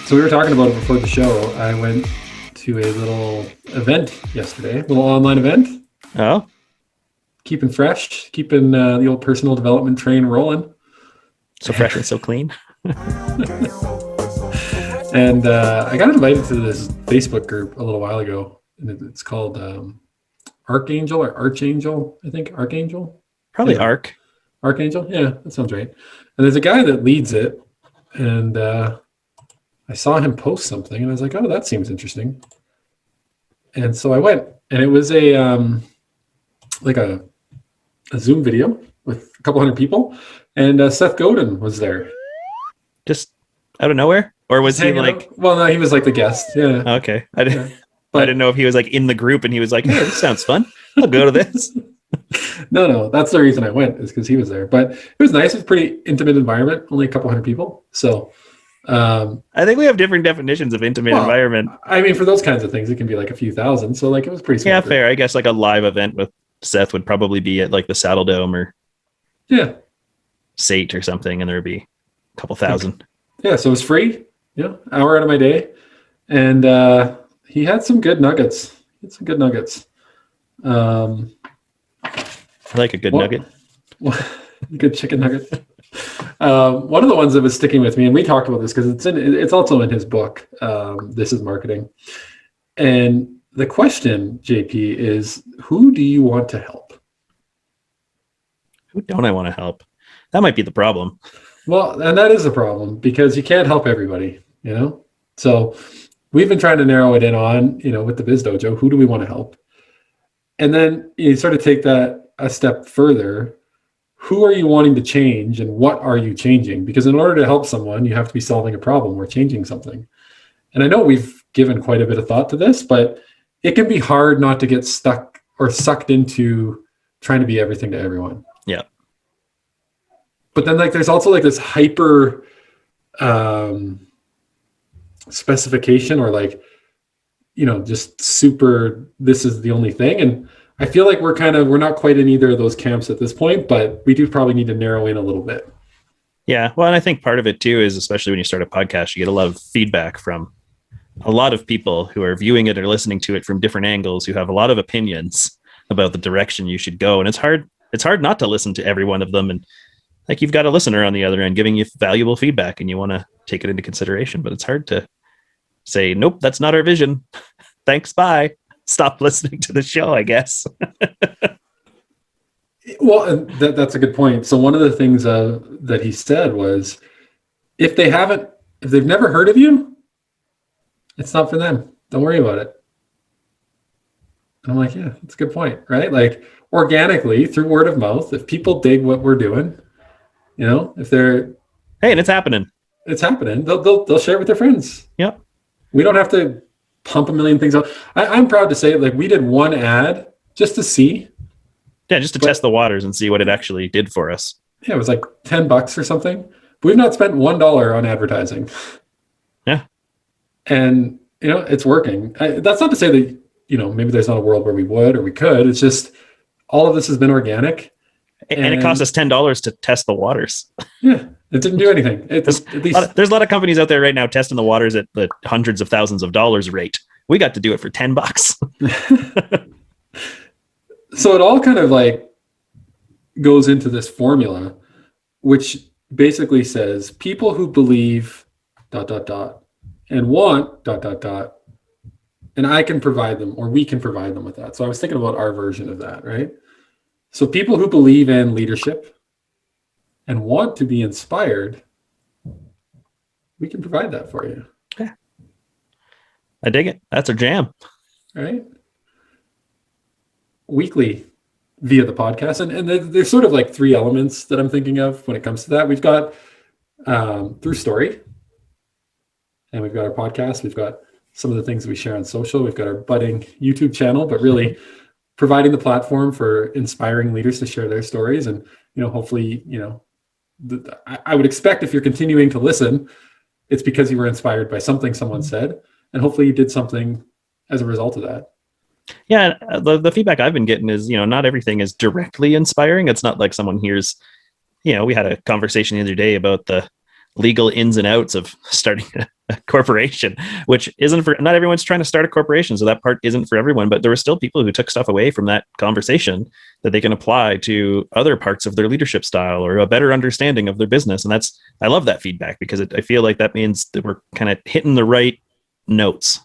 So we were talking about it before the show. I went to a little event yesterday, a little online event. Oh, Keeping fresh, keeping the old personal development train rolling. so fresh and so clean. And I got invited to this Facebook group a little while ago, and it's called Archangel or Archangel, I think. Archangel? Probably Yeah. Archangel. Yeah, that sounds right. And there's a guy that leads it, and I saw him post something, and I was like, oh, that seems interesting. And so I went, and it was a Zoom video with a couple hundred people, and Seth Godin was there. Just out of nowhere? Or was he like... out. Well, no, he was like the guest. Yeah. Okay. I didn't But know if he was like in the group and he was like, hey, this sounds fun. I'll go to this. no, that's the reason I went, is because he was there. But it was nice. It was a pretty intimate environment, only a couple hundred people. So I think we have different definitions of intimate environment. I mean, for those kinds of things, it can be like a few thousand. So like it was pretty small. Yeah, fair. I guess like a live event with Seth would probably be at like the Saddle Dome or Sate or something, and there'd be a couple thousand. Yeah, so it was free, hour out of my day. And he had some good nuggets. I like a good nugget. Good chicken nugget. One of the ones that was sticking with me, and we talked about this because it's also in his book, This is Marketing. And the question, JP, is who do you want to help? Who don't I want to help? That might be the problem. Well, and that is a problem because you can't help everybody, So we've been trying to narrow it in on, with the Biz Dojo, who do we want to help? And then you sort of take that a step further. Who are you wanting to change and what are you changing? Because in order to help someone, you have to be solving a problem or changing something. And I know we've given quite a bit of thought to this, but it can be hard not to get stuck or sucked into trying to be everything to everyone. Yeah. But then there's also this hyper specification or just super, this is the only thing. And I feel like we're not quite in either of those camps at this point, but we do probably need to narrow in a little bit. Yeah. Well, and I think part of it too is, especially when you start a podcast, you get a lot of feedback from a lot of people who are viewing it or listening to it from different angles, who have a lot of opinions about the direction you should go. And it's hard not to listen to every one of them. And you've got a listener on the other end giving you valuable feedback and you want to take it into consideration, but it's hard to say, nope, that's not our vision. Thanks. Bye. Stop listening to the show, I guess. Well, that's a good point. So one of the things that he said was, if they've never heard of you, it's not for them. Don't worry about it. And I'm like, yeah, that's a good point, right? Organically through word of mouth, if people dig what we're doing, if they're, hey, and it's happening. They'll share it with their friends. Yep. We don't have to pump a million things out. I'm proud to say, we did one ad just to see. Yeah, just to test the waters and see what it actually did for us. Yeah, it was like $10 or something. But we've not spent $1 on advertising. Yeah. And, it's working. That's not to say that, maybe there's not a world where we would or we could. It's just all of this has been organic. And it cost us $10 to test the waters. Yeah, it didn't do anything. There's a lot of companies out there right now testing the waters at the hundreds of thousands of dollars rate. We got to do it for $10. So it all kind of goes into this formula, which basically says people who believe ... and want ... and I can provide them, or we can provide them with that. So I was thinking about our version of that, right? So people who believe in leadership and want to be inspired, we can provide that for you. Yeah. I dig it. That's our jam. Right? Weekly via the podcast. And there's sort of three elements that I'm thinking of when it comes to that. We've got through story, and we've got our podcast. We've got some of the things that we share on social. We've got our budding YouTube channel, but really providing the platform for inspiring leaders to share their stories. And, hopefully, I would expect if you're continuing to listen, it's because you were inspired by something someone said, and hopefully you did something as a result of that. Yeah. The feedback I've been getting is, not everything is directly inspiring. It's not like someone hears, we had a conversation the other day about the legal ins and outs of starting a corporation, which isn't for, not everyone's trying to start a corporation. So that part isn't for everyone, but there were still people who took stuff away from that conversation that they can apply to other parts of their leadership style or a better understanding of their business. And I love that feedback, because I feel like that means that we're kind of hitting the right notes.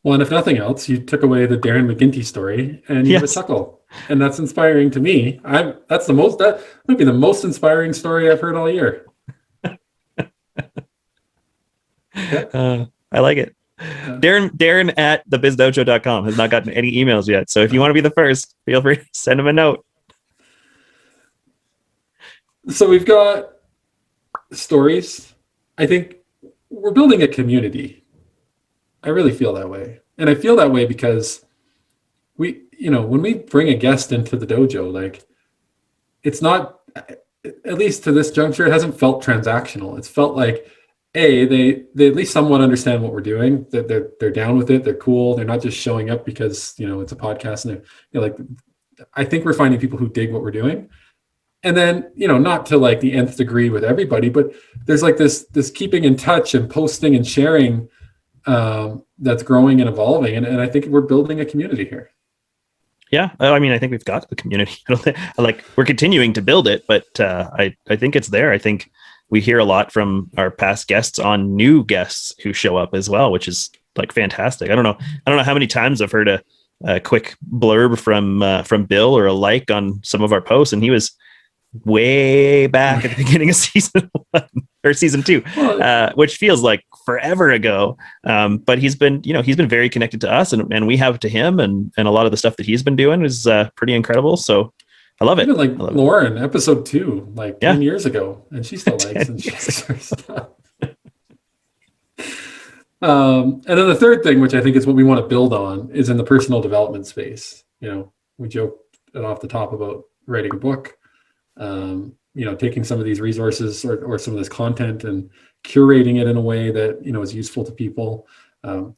Well, and if nothing else, you took away the Darren McGinty story and you have a chuckle, and that's inspiring to me. That might be the most inspiring story I've heard all year. Yeah. I like it. Darren at thebizdojo.com has not gotten any emails yet. So if you want to be the first, feel free to send him a note. So we've got stories. I think we're building a community. I really feel that way. And I feel that way because when we bring a guest into the dojo, like, it's not, at least to this juncture, it hasn't felt transactional. It's felt like, they at least somewhat understand what we're doing, that they're down with it. They're cool. They're not just showing up because, it's a podcast, and like, I think we're finding people who dig what we're doing. And then, not to like the nth degree with everybody, but there's like this keeping in touch and posting and sharing that's growing and evolving. And I think we're building a community here. Yeah. I mean, I think we've got the community. We're continuing to build it, but I think it's there. I think we hear a lot from our past guests on new guests who show up as well, which is like fantastic. I don't know how many times I've heard a quick blurb from Bill or a like on some of our posts, and he was way back at the beginning of season 1 or season 2, which feels like forever ago. But he's been very connected to us, and we have to him, and a lot of the stuff that he's been doing is pretty incredible. So I love it. Even like Lauren, episode 2, like 10 years ago, and she still likes and shares her stuff. And then the third thing, which I think is what we want to build on, is in the personal development space. We joked off the top about writing a book, taking some of these resources or some of this content and curating it in a way that, is useful to people.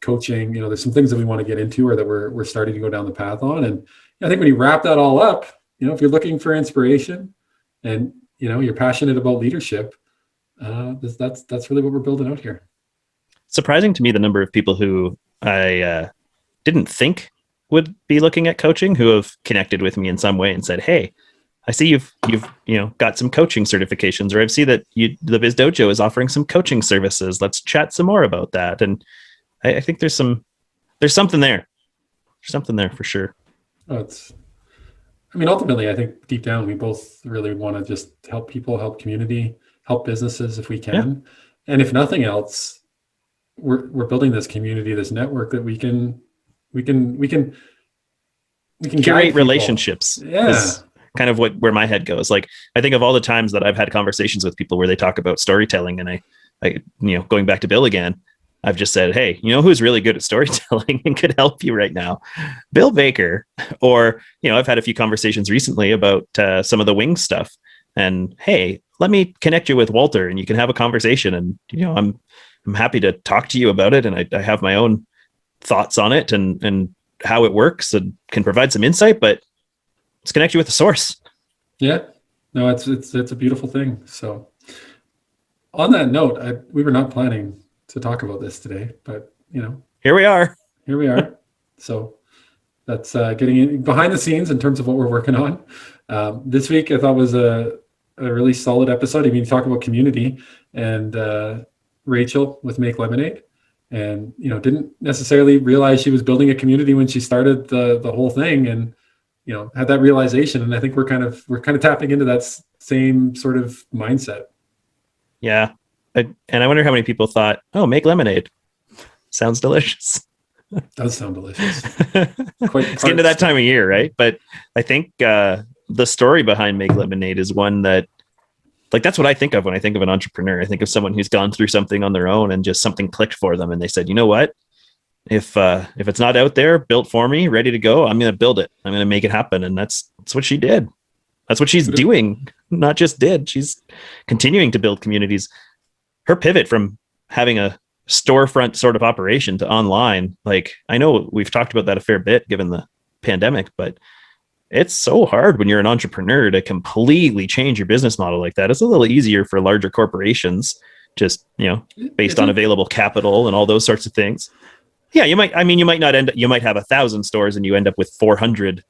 Coaching, there's some things that we want to get into or that we're starting to go down the path on. And I think when you wrap that all up, if you're looking for inspiration and, you're passionate about leadership, that's really what we're building out here. Surprising to me, the number of people who I didn't think would be looking at coaching who have connected with me in some way and said, "Hey, I see you've got some coaching certifications, or I see that the Biz Dojo is offering some coaching services. Let's chat some more about that." And I think there's something there. There's something there for sure. Ultimately, I think deep down, we both really want to just help people, help community, help businesses if we can. Yeah. And if nothing else, we're building this community, this network that we can curate relationships. Yeah. Is kind of where my head goes. Like, I think of all the times that I've had conversations with people where they talk about storytelling, and I going back to Bill again, I've just said, "Hey, who's really good at storytelling and could help you right now? Bill Baker." Or, I've had a few conversations recently about some of the wing stuff, and, "Hey, let me connect you with Walter and you can have a conversation." And, I'm happy to talk to you about it. And I have my own thoughts on it and how it works and can provide some insight, but let's connect you with the source. Yeah, no, it's a beautiful thing. So on that note, we were not planning to talk about this today, but here we are. So that's getting in behind the scenes in terms of what we're working on. This week I thought was a really solid episode. You talk about community, and Rachel with Make Lemonade, and didn't necessarily realize she was building a community when she started the whole thing, and had that realization. And I think we're kind of tapping into that same sort of mindset. Yeah. And I wonder how many people thought, "Oh, make lemonade. Sounds delicious." Does sound delicious. It's getting to that time of year, right? But I think the story behind Make Lemonade is one that, like, that's what I think of when I think of an entrepreneur. I think of someone who's gone through something on their own and just something clicked for them. And they said, "You know what? If it's not out there, built for me, ready to go, I'm going to build it. I'm going to make it happen." And that's what she did. That's what she's doing. Not just did. She's continuing to build communities. Her pivot from having a storefront sort of operation to online, like, I know we've talked about that a fair bit given the pandemic, but it's so hard when you're an entrepreneur to completely change your business model like that. It's a little easier for larger corporations just, based on available capital and all those sorts of things. Yeah, you might you might have 1,000 stores and you end up with 400,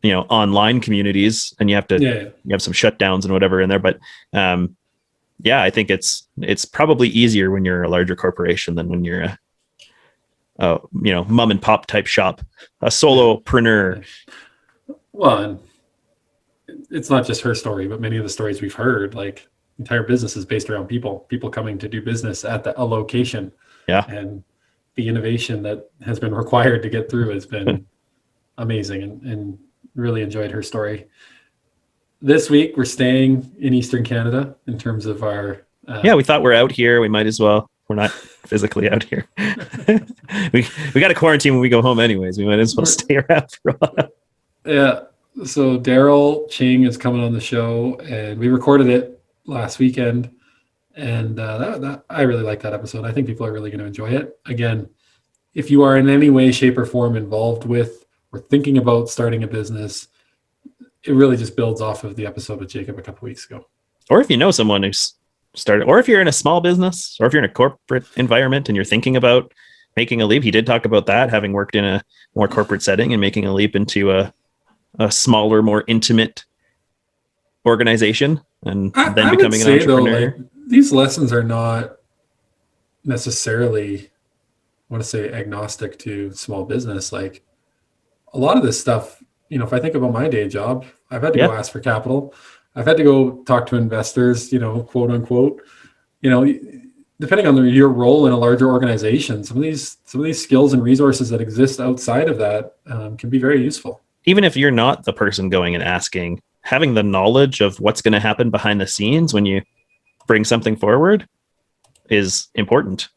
online communities, and you have some shutdowns and whatever in there. But I think it's probably easier when you're a larger corporation than when you're a mom and pop type shop, a solopreneur. Well, and it's not just her story, but many of the stories we've heard, like entire business is based around people coming to do business at a location. Yeah. And the innovation that has been required to get through has been amazing, and really enjoyed her story. This week, we're staying in Eastern Canada in terms of our... we thought we're out here. We might as well. We're not physically out here. we got to quarantine when we go home anyways. We might as well stay around for a while. Yeah. So Daryl Ching is coming on the show, and we recorded it last weekend. And I really like that episode. I think people are really going to enjoy it. Again, if you are in any way, shape, or form involved with or thinking about starting a business, it really just builds off of the episode with Jacob a couple weeks ago. Or if you know someone who's started, or if you're in a small business, or if you're in a corporate environment and you're thinking about making a leap, he did talk about that, having worked in a more corporate setting and making a leap into a smaller, more intimate organization, and then becoming an entrepreneur. Though, these lessons are not necessarily, I want to say, agnostic to small business. Like a lot of this stuff, if I think about my day job, I've had to go ask for capital. I've had to go talk to investors, quote unquote, depending on your role in a larger organization, some of these skills and resources that exist outside of that can be very useful. Even if you're not the person going and asking, having the knowledge of what's going to happen behind the scenes when you bring something forward is important.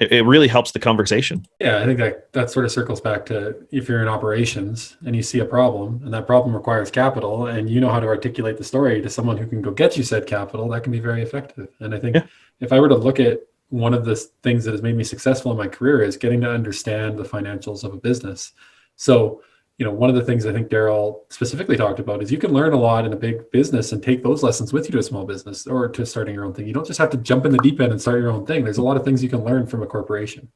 It really helps the conversation. Yeah, I think that sort of circles back to if you're in operations and you see a problem and that problem requires capital, and you know how to articulate the story to someone who can go get you said capital, that can be very effective. And I think if I were to look at one of the things that has made me successful in my career is getting to understand the financials of a business. So, one of the things I think Daryl specifically talked about is you can learn a lot in a big business and take those lessons with you to a small business or to starting your own thing. You don't just have to jump in the deep end and start your own thing. There's a lot of things you can learn from a corporation.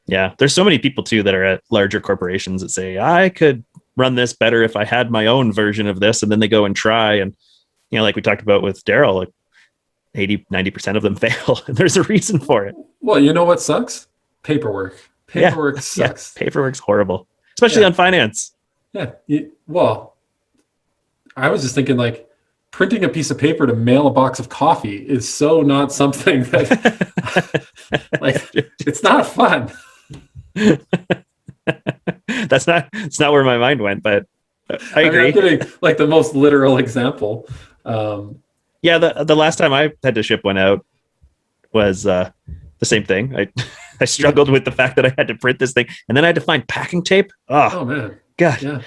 Yeah. There's so many people too that are at larger corporations that say, I could run this better if I had my own version of this. And then they go and try. And, like we talked about with Daryl, like 80-90% of them fail. And there's a reason for it. Well, you know what sucks? Paperwork sucks. Yeah, paperwork's horrible. Especially on finance. Yeah. Well, I was just thinking, like, printing a piece of paper to mail a box of coffee is so not something that, like, it's not fun. It's not where my mind went, but I agree. I'm giving, like, the most literal example. The last time I had to ship one out was the same thing. I struggled with the fact that I had to print this thing, and then I had to find packing tape. Oh man, God. Yeah,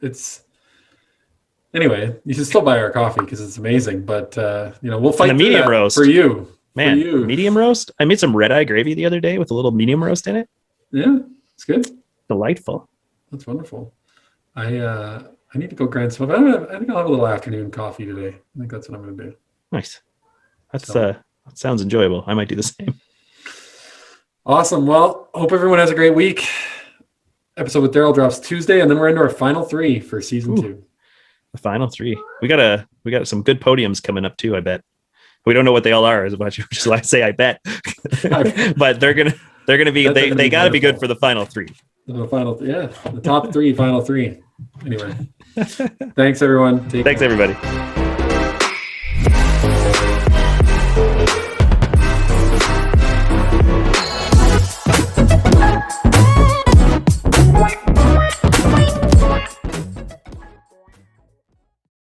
it's anyway. You should still buy our coffee because it's amazing. But we'll fight the medium roast for you, man. Medium roast. I made some red eye gravy the other day with a little medium roast in it. Yeah, it's good. Delightful. That's wonderful. I need to go grind some. I think I'll have a little afternoon coffee today. I think that's what I'm going to do. Nice. That sounds enjoyable. I might do the same. Awesome. Well, hope everyone has a great week. Episode with Daryl drops Tuesday, and then we're into our final 3 for season 2. The final 3. We got some good podiums coming up too, I bet. We don't know what they all are as much as I say I bet. But they're gonna be they gotta be good for the final 3. The top 3, final 3. Anyway. Thanks everyone. Thanks everybody.